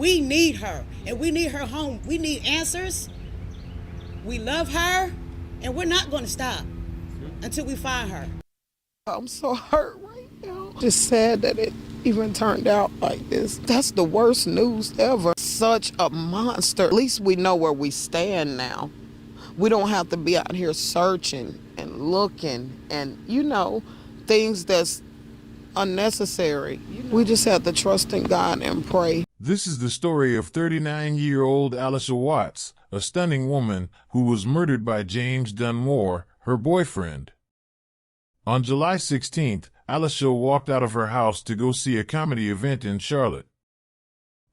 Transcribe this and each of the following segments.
we need her, and we need her home. We need answers. We love her, and we're not going to stop until we find her. I'm so hurt right now. Just sad that it even turned out like this. That's the worst news ever. Such a monster. At least we know where we stand now. We don't have to be out here searching and looking and, things that's unnecessary. We just have to trust in God and pray. This is the story of 39-year-old Allisha Watts, a stunning woman who was murdered by James Dunmore, her boyfriend. On July 16th, Allisha walked out of her house to go see a comedy event in Charlotte.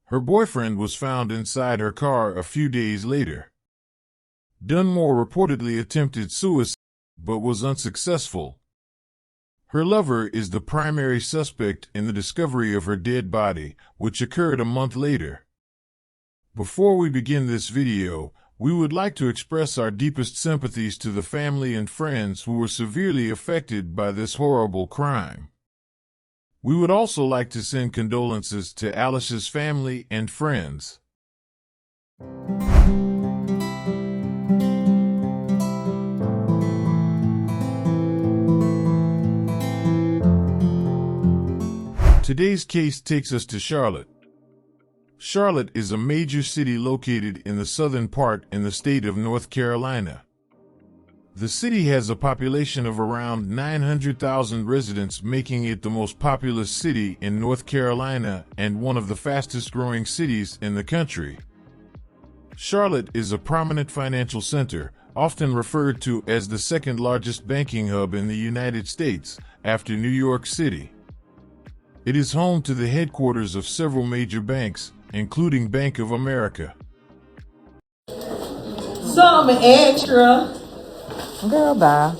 Her boyfriend was found inside her car a few days later. Dunmore reportedly attempted suicide, but was unsuccessful. Her lover is the primary suspect in the discovery of her dead body, which occurred a month later. Before we begin this video, we would like to express our deepest sympathies to the family and friends who were severely affected by this horrible crime. We would also like to send condolences to Allisha's family and friends. Today's case takes us to Charlotte. Charlotte is a major city located in the southern part in the state of North Carolina. The city has a population of around 900,000 residents, making it the most populous city in North Carolina and one of the fastest growing cities in the country. Charlotte is a prominent financial center, often referred to as the second largest banking hub in the United States, after New York City. It is home to the headquarters of several major banks, including Bank of America. Something extra. Girl, bye.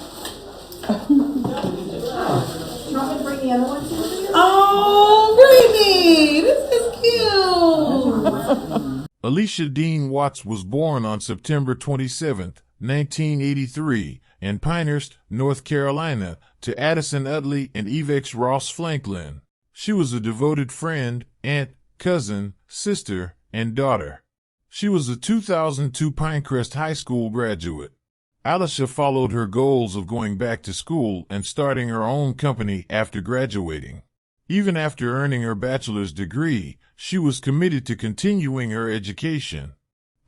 Oh, Brittany, this is cute. Allisha Dean Watts was born on September 27, 1983, in Pinehurst, North Carolina, to Addison Utley and Yvex Ross Franklin. She was a devoted friend, aunt, cousin, sister, and daughter. She was a 2002 Pinecrest High School graduate. Allisha followed her goals of going back to school and starting her own company after graduating. Even after earning her bachelor's degree, she was committed to continuing her education.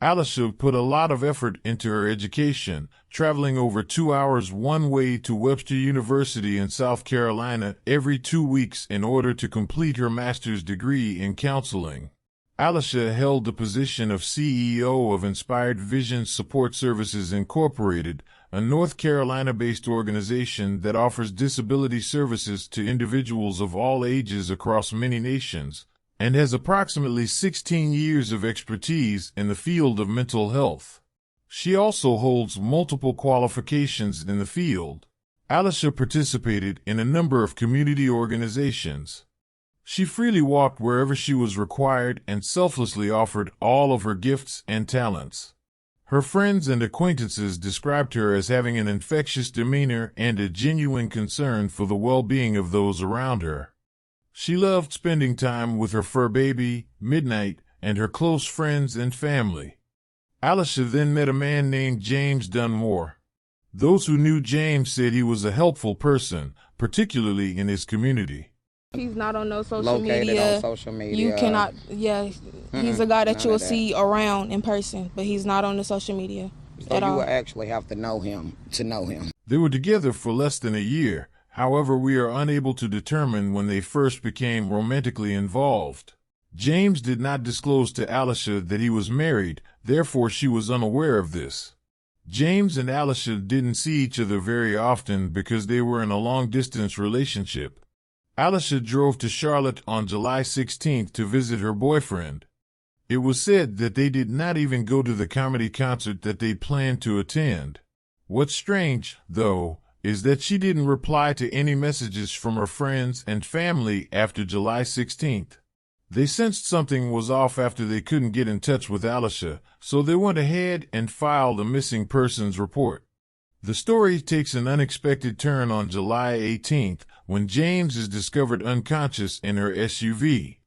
Allisha put a lot of effort into her education, traveling over 2 hours one way to Webster University in South Carolina every 2 weeks in order to complete her master's degree in counseling. Allisha held the position of CEO of Inspired Vision Support Services Incorporated, a North Carolina-based organization that offers disability services to individuals of all ages across many nations, and has approximately 16 years of expertise in the field of mental health. She also holds multiple qualifications in the field. Allisha participated in a number of community organizations. She freely walked wherever she was required and selflessly offered all of her gifts and talents. Her friends and acquaintances described her as having an infectious demeanor and a genuine concern for the well-being of those around her. She loved spending time with her fur baby, Midnight, and her close friends and family. Allisha then met a man named James Dunmore. Those who knew James said he was a helpful person, particularly in his community. He's not on no social Located media. on social media. You cannot, he's a guy that you'll see around in person, but he's not on the social media So at you all. will actually have to know him to know him. They were together for less than a year. However, we are unable to determine when they first became romantically involved. James did not disclose to Allisha that he was married, therefore she was unaware of this. James and Allisha didn't see each other very often because they were in a long-distance relationship. Allisha drove to Charlotte on July 16th to visit her boyfriend. It was said that they did not even go to the comedy concert that they planned to attend. What's strange, though, is that she didn't reply to any messages from her friends and family after July 16th. They sensed something was off after they couldn't get in touch with Allisha, so they went ahead and filed a missing persons report. The story takes an unexpected turn on July 18th when James is discovered unconscious in her SUV.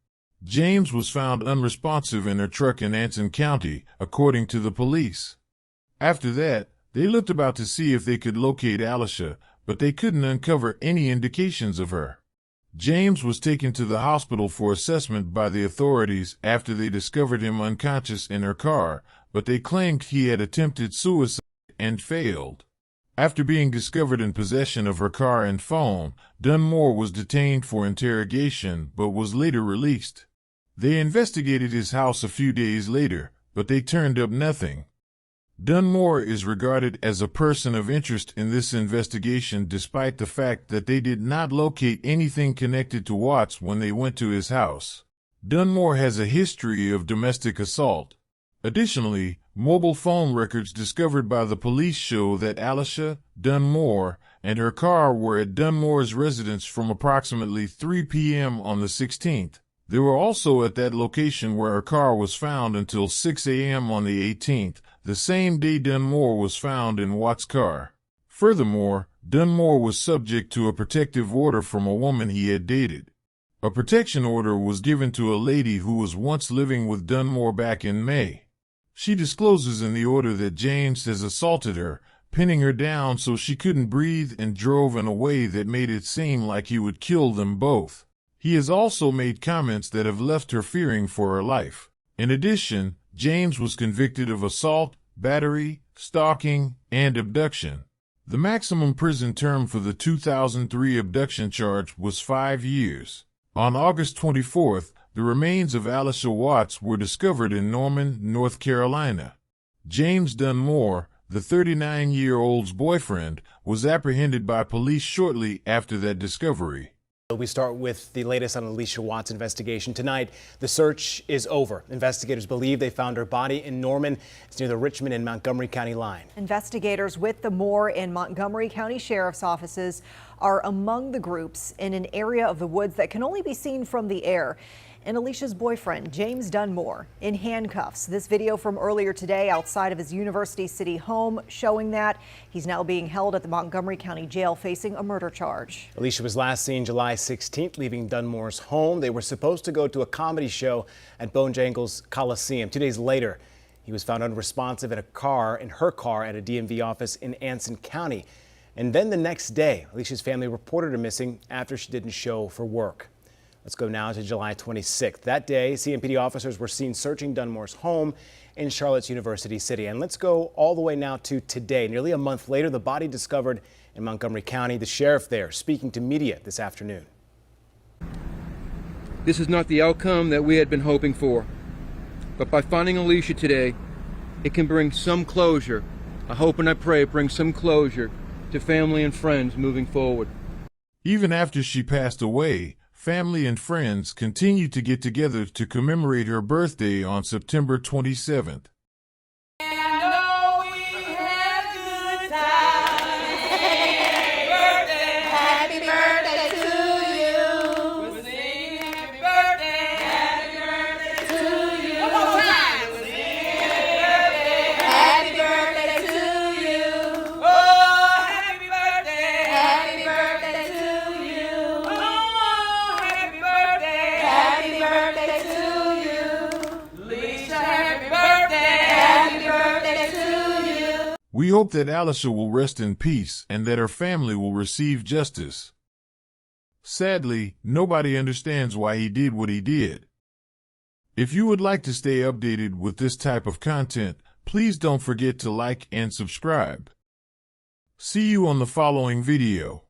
James was found unresponsive in her truck in Anson County, according to the police. After that, they looked about to see if they could locate Allisha, but they couldn't uncover any indications of her. James was taken to the hospital for assessment by the authorities after they discovered him unconscious in her car, but they claimed he had attempted suicide and failed. After being discovered in possession of her car and phone, Dunmore was detained for interrogation but was later released. They investigated his house a few days later, but they turned up nothing. Dunmore is regarded as a person of interest in this investigation despite the fact that they did not locate anything connected to Watts when they went to his house. Dunmore has a history of domestic assault. Additionally, mobile phone records discovered by the police show that Allisha, Dunmore, and her car were at Dunmore's residence from approximately 3 p.m. on the 16th. They were also at that location where her car was found until 6 a.m. on the 18th, the same day Dunmore was found in Watts' car. Furthermore, Dunmore was subject to a protective order from a woman he had dated. A protection order was given to a lady who was once living with Dunmore back in May. She discloses in the order that James has assaulted her, pinning her down so she couldn't breathe, and drove in a way that made it seem like he would kill them both. He has also made comments that have left her fearing for her life. In addition, James was convicted of assault, battery, stalking, and abduction. The maximum prison term for the 2003 abduction charge was 5 years. On August 24th, the remains of Allisha Watts were discovered in Norman, North Carolina. James Dunmore, the 39-year-old's boyfriend, was apprehended by police shortly after that discovery. We start with the latest on Allisha Watts' investigation. Tonight, the search is over. Investigators believe they found her body in Norman. It's near the Richmond and Montgomery County line. Investigators with the Moore and Montgomery County Sheriff's offices are among the groups in an area of the woods that can only be seen from the air. And Allisha's boyfriend, James Dunmore, in handcuffs. This video from earlier today outside of his University City home showing that he's now being held at the Montgomery County Jail facing a murder charge. Allisha was last seen July 16th leaving Dunmore's home. They were supposed to go to a comedy show at Bojangles Coliseum. 2 days later, he was found unresponsive in her car at a DMV office in Anson County. And then the next day, Allisha's family reported her missing after she didn't show for work. Let's go now to July 26th. That day, CMPD officers were seen searching Dunmore's home in Charlotte's University City. And let's go all the way now to today. Nearly a month later, the body discovered in Montgomery County. The sheriff there speaking to media this afternoon. This is not the outcome that we had been hoping for. But by finding Allisha today, it can bring some closure. I hope and I pray it brings some closure to family and friends moving forward. Even after she passed away, family and friends continued to get together to commemorate her birthday on September 27th. We hope that Allisha will rest in peace and that her family will receive justice. Sadly, nobody understands why he did what he did. If you would like to stay updated with this type of content, please don't forget to like and subscribe. See you on the following video.